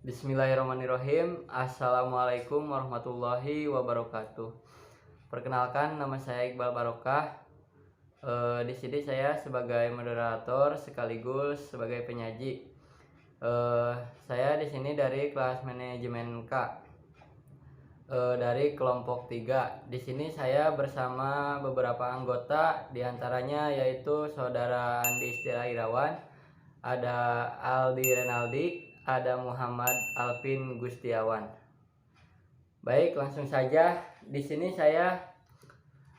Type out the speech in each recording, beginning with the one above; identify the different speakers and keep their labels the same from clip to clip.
Speaker 1: Bismillahirrahmanirrahim. Assalamualaikum warahmatullahi wabarakatuh. Perkenalkan, nama saya Iqbal Barokah. Di sini saya sebagai moderator sekaligus sebagai penyaji. Saya di sini dari kelas manajemen K, dari kelompok 3. Di sini saya bersama beberapa anggota, diantaranya yaitu saudara Andi Istira Irawan, ada Aldi Renaldi, ada Muhammad Alvin Gustiawan. Baik, langsung saja. Di sini saya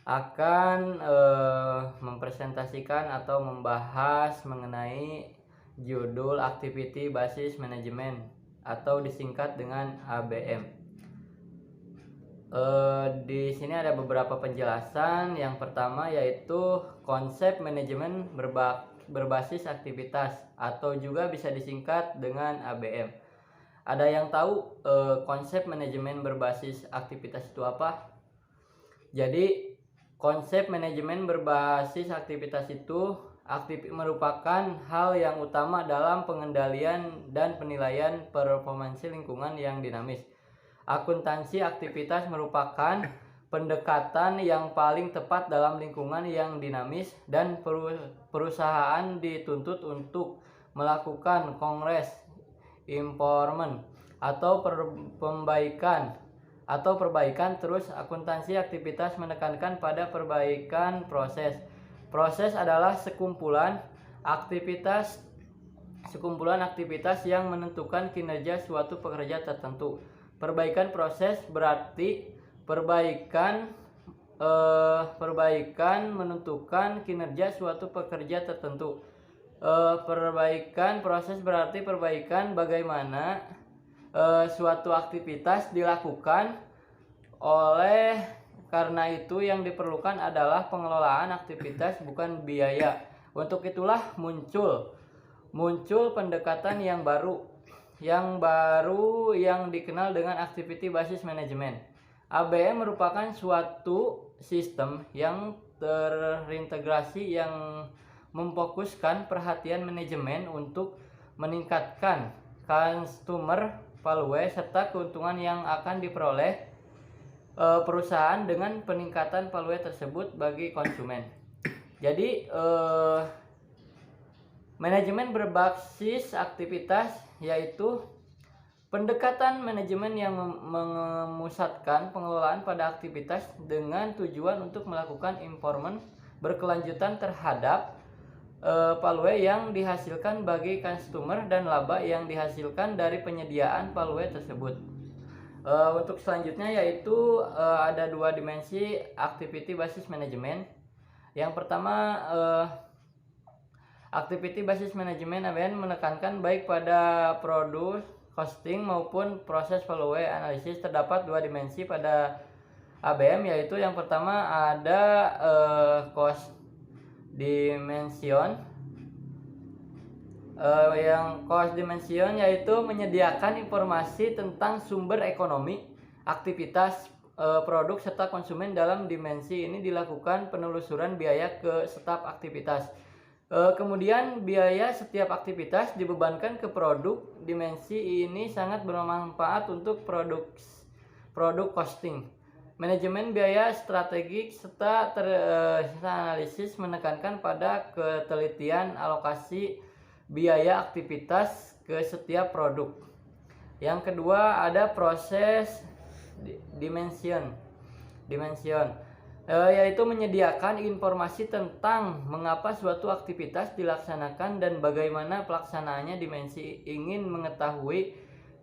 Speaker 1: akan mempresentasikan atau membahas mengenai judul Activity Basis Management atau disingkat dengan ABM. Di sini ada beberapa penjelasan. Yang pertama yaitu konsep manajemen berbasis aktivitas atau juga bisa disingkat dengan ABM. Ada yang tahu konsep manajemen berbasis aktivitas itu apa? Jadi konsep manajemen berbasis aktivitas itu merupakan hal yang utama dalam pengendalian dan penilaian performansi lingkungan yang dinamis. Akuntansi aktivitas merupakan pendekatan yang paling tepat dalam lingkungan yang dinamis, dan perusahaan dituntut untuk melakukan kongres, improvement atau perbaikan. Terus akuntansi aktivitas menekankan pada perbaikan proses. Proses adalah sekumpulan aktivitas yang menentukan kinerja suatu pekerja tertentu. Perbaikan proses berarti perbaikan menentukan kinerja suatu pekerja tertentu. Perbaikan proses berarti perbaikan bagaimana suatu aktivitas dilakukan. Karena itu yang diperlukan adalah pengelolaan aktivitas, bukan biaya. Untuk itulah muncul pendekatan yang baru yang dikenal dengan activity basis management. ABM merupakan suatu sistem yang terintegrasi yang memfokuskan perhatian manajemen untuk meningkatkan customer value serta keuntungan yang akan diperoleh perusahaan dengan peningkatan value tersebut bagi konsumen. Jadi manajemen berbasis aktivitas yaitu pendekatan manajemen yang memusatkan pengelolaan pada aktivitas dengan tujuan untuk melakukan improvement berkelanjutan terhadap value yang dihasilkan bagi customer dan laba yang dihasilkan dari penyediaan value tersebut. Untuk selanjutnya yaitu ada dua dimensi activity basis management. Yang pertama, activity basis management ABM menekankan baik pada produk costing maupun proses value analisis. Terdapat dua dimensi pada ABM, yaitu yang pertama ada cost dimension. Yang cost dimension yaitu menyediakan informasi tentang sumber ekonomi, aktivitas produk serta konsumen. Dalam dimensi ini dilakukan penelusuran biaya ke setiap aktivitas. Kemudian biaya setiap aktivitas dibebankan ke produk. Dimensi ini sangat bermanfaat untuk produk costing. Manajemen biaya strategik serta analisis menekankan pada ketelitian alokasi biaya aktivitas ke setiap produk. Yang kedua ada proses dimension. Yaitu menyediakan informasi tentang mengapa suatu aktivitas dilaksanakan dan bagaimana pelaksanaannya. Dimensi ingin mengetahui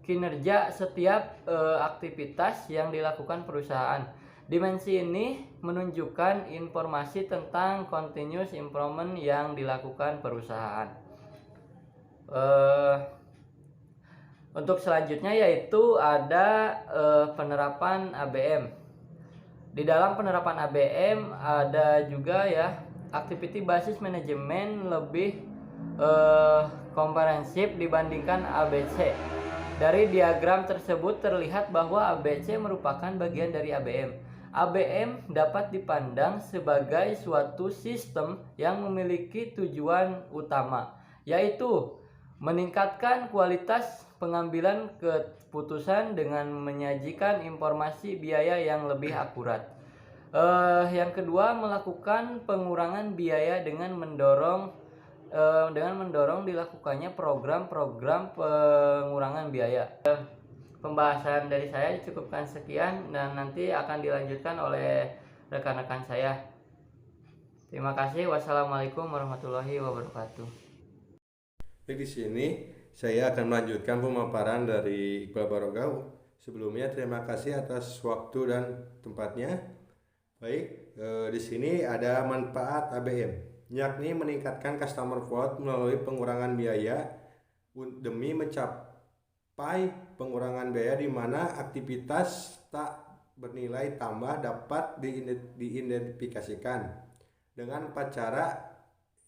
Speaker 1: kinerja setiap aktivitas yang dilakukan perusahaan. Dimensi ini menunjukkan informasi tentang continuous improvement yang dilakukan perusahaan. Untuk selanjutnya yaitu ada penerapan ABM. Di dalam penerapan ABM ada juga ya activity basis management lebih komprehensif dibandingkan ABC. Dari diagram tersebut terlihat bahwa ABC merupakan bagian dari ABM. ABM dapat dipandang sebagai suatu sistem yang memiliki tujuan utama, yaitu meningkatkan kualitas pengambilan keputusan dengan menyajikan informasi biaya yang lebih akurat. Yang kedua, melakukan pengurangan biaya dengan mendorong dilakukannya program-program pengurangan biaya. Pembahasan dari saya dicukupkan sekian dan nanti akan dilanjutkan oleh rekan-rekan saya. Terima kasih. Wassalamualaikum warahmatullahi wabarakatuh.
Speaker 2: Di sini saya akan melanjutkan pemaparan dari Iqbal Barokah. Sebelumnya terima kasih atas waktu dan tempatnya. Baik, di sini ada manfaat ABM, yakni meningkatkan customer vote melalui pengurangan biaya demi mencapai pengurangan biaya di mana aktivitas tak bernilai tambah dapat diidentifikasikan dengan 4 cara.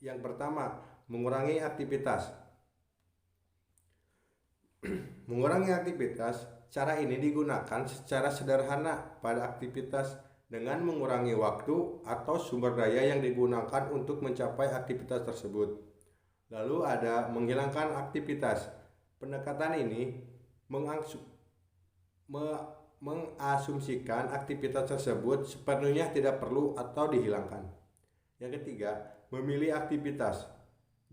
Speaker 2: Yang pertama, mengurangi aktivitas. Mengurangi aktivitas, cara ini digunakan secara sederhana pada aktivitas dengan mengurangi waktu atau sumber daya yang digunakan untuk mencapai aktivitas tersebut. Lalu ada menghilangkan aktivitas. Pendekatan ini mengasumsikan aktivitas tersebut sepenuhnya tidak perlu atau dihilangkan. Yang ketiga, memilih aktivitas.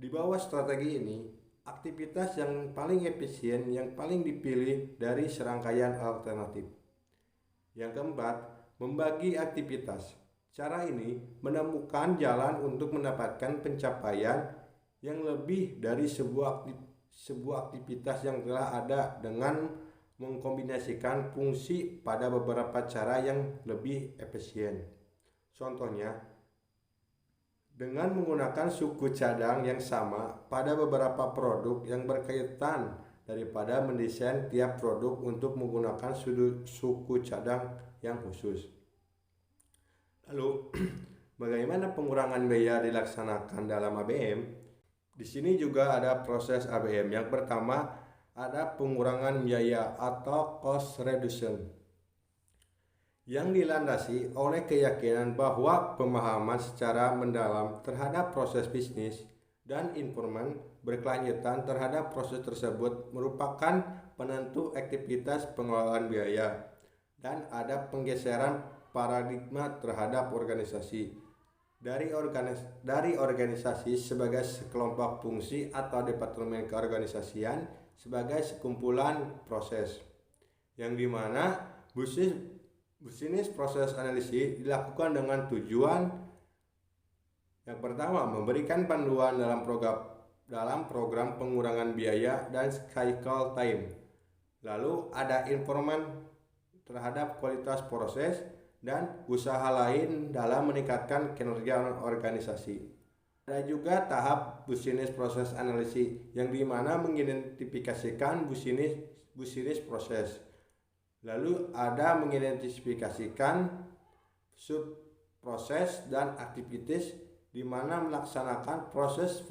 Speaker 2: Di bawah strategi ini, aktivitas yang paling efisien yang paling dipilih dari serangkaian alternatif. Yang keempat, membagi aktivitas. Cara ini menemukan jalan untuk mendapatkan pencapaian yang lebih dari sebuah aktivitas yang telah ada dengan mengkombinasikan fungsi pada beberapa cara yang lebih efisien. Contohnya, dengan menggunakan suku cadang yang sama pada beberapa produk yang berkaitan daripada mendesain tiap produk untuk menggunakan suku cadang yang khusus. Lalu, bagaimana pengurangan biaya dilaksanakan dalam ABM? Di sini juga ada proses ABM. Yang pertama, ada pengurangan biaya atau cost reduction, yang dilandasi oleh keyakinan bahwa pemahaman secara mendalam terhadap proses bisnis dan informan berkelanjutan terhadap proses tersebut merupakan penentu aktivitas pengelolaan biaya. Dan ada penggeseran paradigma terhadap organisasi dari organisasi sebagai sekelompok fungsi atau departemen keorganisasian sebagai sekumpulan proses, yang dimana bisnis proses analisis dilakukan dengan tujuan yang pertama, memberikan panduan dalam program pengurangan biaya dan cycle time. Lalu ada informan terhadap kualitas proses dan usaha lain dalam meningkatkan kinerja organisasi. Ada juga tahap bisnis proses analisis yang dimana mengidentifikasikan bisnis proses. Lalu ada mengidentifikasikan sub proses dan aktivitas di mana melaksanakan proses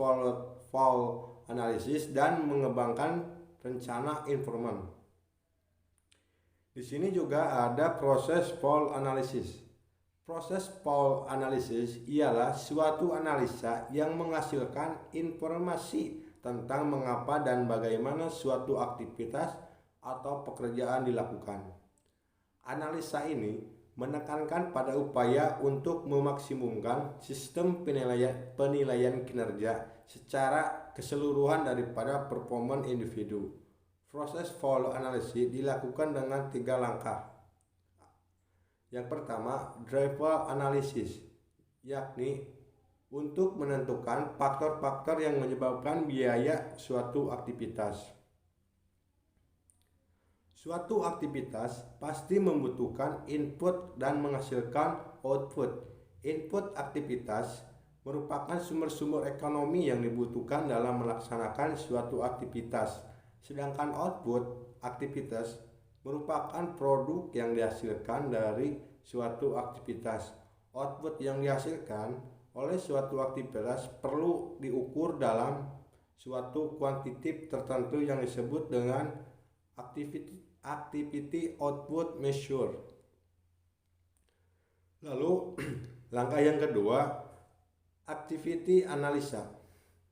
Speaker 2: flow analysis dan mengembangkan rencana informan. Di sini juga ada proses flow analysis. Proses flow analysis ialah suatu analisa yang menghasilkan informasi tentang mengapa dan bagaimana suatu aktivitas atau pekerjaan dilakukan. Analisa ini menekankan pada upaya untuk memaksimumkan sistem penilaian kinerja secara keseluruhan daripada performa individu. Proses flow analysis dilakukan dengan 3 langkah. Yang pertama, driver analysis, yakni untuk menentukan faktor-faktor yang menyebabkan biaya suatu aktivitas. Suatu aktivitas pasti membutuhkan input dan menghasilkan output. Input aktivitas merupakan sumber-sumber ekonomi yang dibutuhkan dalam melaksanakan suatu aktivitas. Sedangkan output aktivitas merupakan produk yang dihasilkan dari suatu aktivitas. Output yang dihasilkan oleh suatu aktivitas perlu diukur dalam suatu kuantitatif tertentu yang disebut dengan activity output measure. Lalu langkah yang kedua, activity analisa,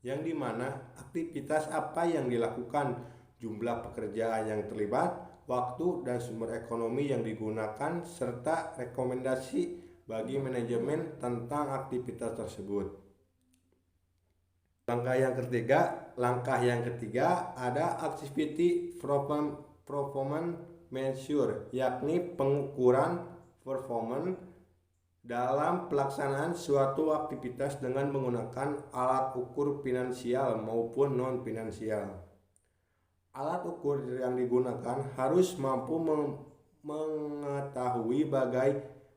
Speaker 2: yang dimana aktivitas apa yang dilakukan jumlah pekerjaan yang terlibat, waktu dan sumber ekonomi yang digunakan, serta rekomendasi bagi manajemen tentang aktivitas tersebut. Langkah yang ketiga ada activity performance measure, yakni pengukuran performance dalam pelaksanaan suatu aktivitas dengan menggunakan alat ukur finansial maupun non-finansial. Alat ukur yang digunakan harus mampu mengetahui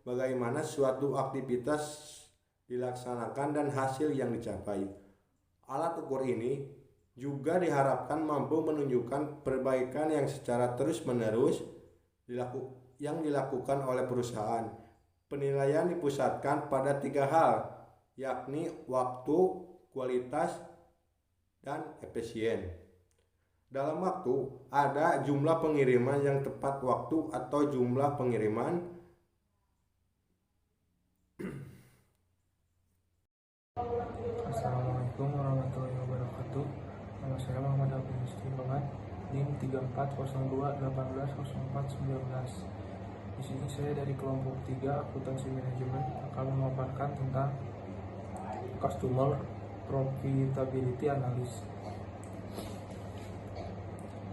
Speaker 2: bagaimana suatu aktivitas dilaksanakan dan hasil yang dicapai. Alat ukur ini juga diharapkan mampu menunjukkan perbaikan yang secara terus-menerus yang dilakukan oleh perusahaan. Penilaian dipusatkan pada 3 hal, yakni waktu, kualitas, dan efisien. Dalam waktu, ada jumlah pengiriman yang tepat waktu atau jumlah pengiriman.
Speaker 3: Assalamualaikum warahmatullahi wabarakatuh. Nama saya Muhammad Abdul Muslim, NIM 3402180419. Di sini saya dari kelompok 3 akuntansi manajemen akan memaparkan tentang customer profitability analysis.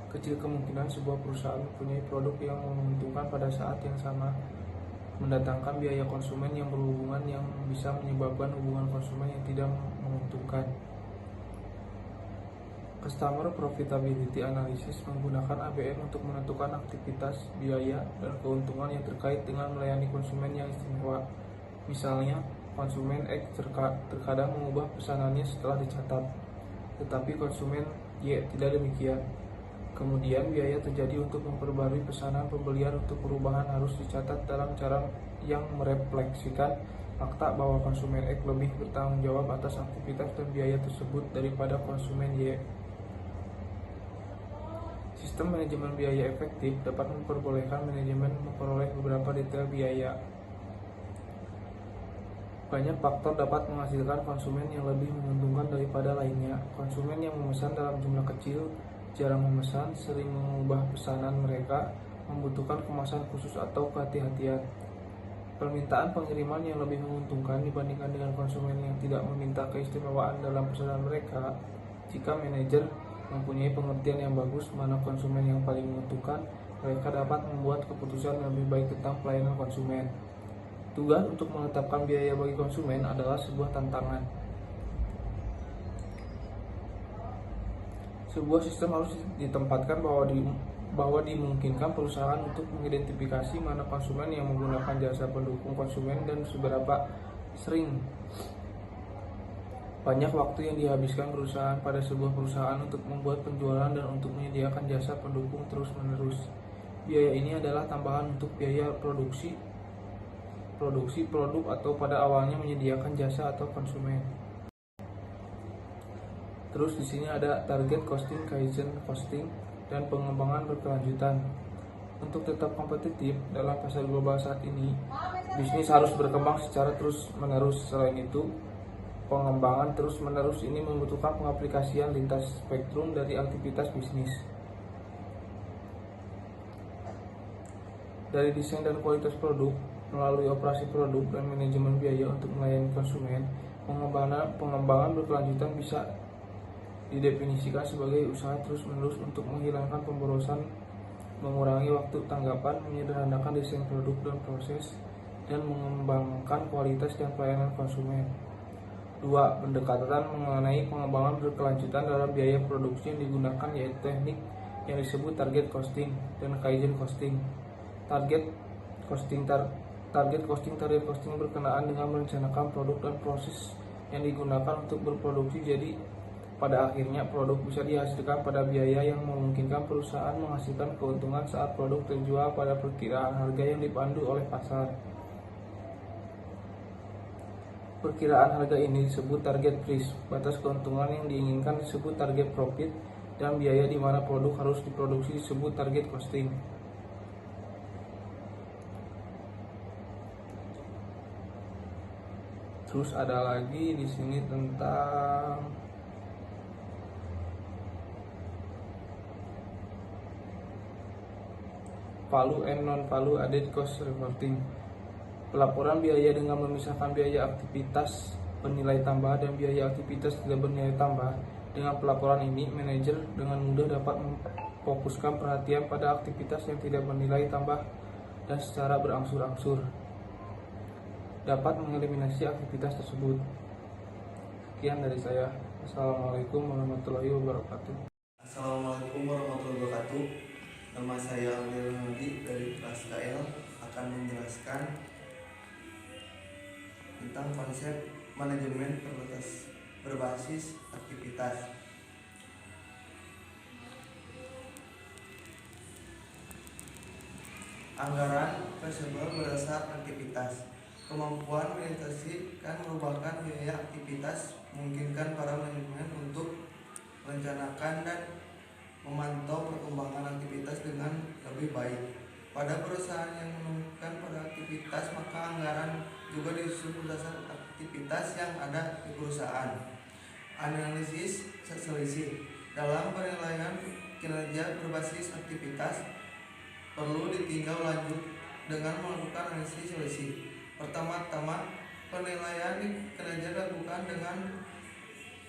Speaker 3: Kecil kemungkinan sebuah perusahaan mempunyai produk yang menguntungkan pada saat yang sama, mendatangkan biaya konsumen yang berhubungan yang bisa menyebabkan hubungan konsumen yang tidak menguntungkan. Customer Profitability Analysis menggunakan ABM untuk menentukan aktivitas, biaya, dan keuntungan yang terkait dengan melayani konsumen yang istimewa. Misalnya, konsumen X terkadang mengubah pesanannya setelah dicatat, tetapi konsumen Y tidak demikian. Kemudian biaya terjadi untuk memperbarui pesanan pembelian untuk perubahan harus dicatat dalam cara yang merefleksikan fakta bahwa konsumen X lebih bertanggung jawab atas aktivitas dan biaya tersebut daripada konsumen Y. Sistem manajemen biaya efektif dapat memperbolehkan manajemen memperoleh beberapa detail biaya. Banyak faktor dapat menghasilkan konsumen yang lebih menguntungkan daripada lainnya. Konsumen yang memesan dalam jumlah kecil, jarang memesan, sering mengubah pesanan mereka, membutuhkan kemasan khusus atau kehati-hatian. Permintaan pengiriman yang lebih menguntungkan dibandingkan dengan konsumen yang tidak meminta keistimewaan dalam pesanan mereka. Jika manajer mempunyai pengertian yang bagus mana konsumen yang paling menguntungkan, mereka dapat membuat keputusan yang lebih baik tentang pelayanan konsumen. Tugas untuk menetapkan biaya bagi konsumen adalah sebuah tantangan. Sebuah sistem harus ditempatkan bahwa dimungkinkan perusahaan untuk mengidentifikasi mana konsumen yang menggunakan jasa pendukung konsumen dan seberapa sering. Banyak waktu yang dihabiskan perusahaan pada sebuah perusahaan untuk membuat penjualan dan untuk menyediakan jasa pendukung terus-menerus. Biaya ini adalah tambahan untuk biaya produksi produk atau pada awalnya menyediakan jasa atau konsumen. Terus di sini ada target costing, kaizen costing, dan pengembangan berkelanjutan. Untuk tetap kompetitif dalam pasar global saat ini, bisnis harus berkembang secara terus-menerus. Selain itu, pengembangan terus-menerus ini membutuhkan pengaplikasian lintas spektrum dari aktivitas bisnis. Dari desain dan kualitas produk, melalui operasi produk dan manajemen biaya untuk melayani konsumen, pengembangan berkelanjutan bisa didefinisikan sebagai usaha terus-menerus untuk menghilangkan pemborosan, mengurangi waktu tanggapan, menyederhanakan desain produk dan proses, dan mengembangkan kualitas dan pelayanan konsumen. 2. Pendekatan mengenai pengembangan berkelanjutan dalam biaya produksi yang digunakan yaitu teknik yang disebut target costing dan kaizen costing. Target costing berkenaan dengan merencanakan produk dan proses yang digunakan untuk berproduksi, jadi pada akhirnya produk bisa dihasilkan pada biaya yang memungkinkan perusahaan menghasilkan keuntungan saat produk terjual pada perkiraan harga yang dipandu oleh pasar. Perkiraan harga ini disebut target price, batas keuntungan yang diinginkan disebut target profit, dan biaya di mana produk harus diproduksi disebut target costing. Terus ada lagi di sini tentang value and non-value added cost reporting. Pelaporan biaya dengan memisahkan biaya aktivitas bernilai tambah dan biaya aktivitas tidak bernilai tambah. Dengan pelaporan ini, manajer dengan mudah dapat memfokuskan perhatian pada aktivitas yang tidak bernilai tambah dan secara berangsur-angsur dapat mengeliminasi aktivitas tersebut. Sekian dari saya. Assalamualaikum warahmatullahi wabarakatuh.
Speaker 4: Assalamualaikum warahmatullahi wabarakatuh. Nama saya Aldir Hadi dari kelas KL akan menjelaskan tentang konsep manajemen berbasis aktivitas. Anggaran tersebar berdasar aktivitas. Kemampuan mendeteksikan merupakan biaya aktivitas memungkinkan para manajemen untuk merencanakan dan memantau perkembangan aktivitas dengan lebih baik. Pada perusahaan yang menemukan pada aktivitas, maka anggaran juga disusun berdasar aktivitas yang ada di perusahaan. Analisis selisih. Dalam penilaian kinerja berbasis aktivitas, perlu ditinjau lanjut dengan melakukan analisis selisih. Pertama-tama, penilaian kinerja dilakukan dengan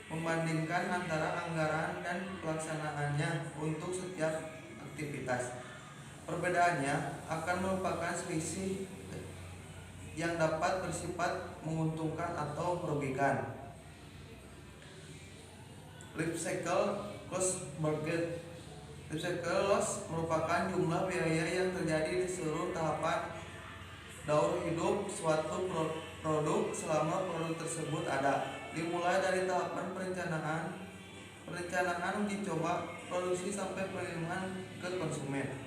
Speaker 4: membandingkan antara anggaran dan pelaksanaannya untuk setiap aktivitas. Perbedaannya akan merupakan selisih yang dapat bersifat menguntungkan atau merugikan. Life cycle cost budget. Life cycle loss merupakan jumlah biaya yang terjadi di seluruh tahapan daur hidup suatu produk selama produk tersebut ada, dimulai dari tahapan perencanaan uji coba produksi sampai pengiriman ke konsumen.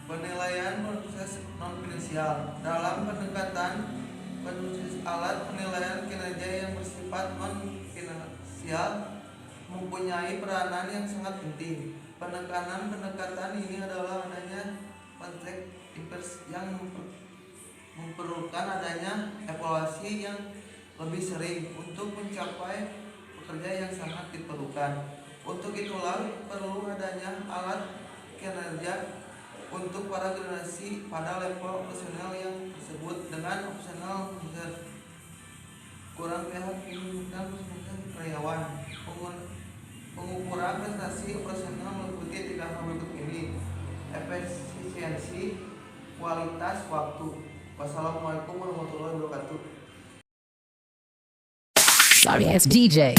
Speaker 4: Penilaian proses non finansial. Dalam pendekatan penulis alat penilaian kinerja yang bersifat non finansial mempunyai peranan yang sangat penting. Pendekatan ini adalah adanya konteks yang memerlukan adanya evaluasi yang lebih sering untuk mencapai pekerja yang sangat diperlukan. Untuk itulah perlu adanya alat kinerja untuk para generasi pada level operasional yang tersebut dengan operasional kurang pihak dan karyawan. Pengukuran prestasi operasional meliputi 3 hal berikut ini: efisiensi, kualitas, waktu. Wassalamualaikum warahmatullahi wabarakatuh.
Speaker 5: Sorry ass DJ.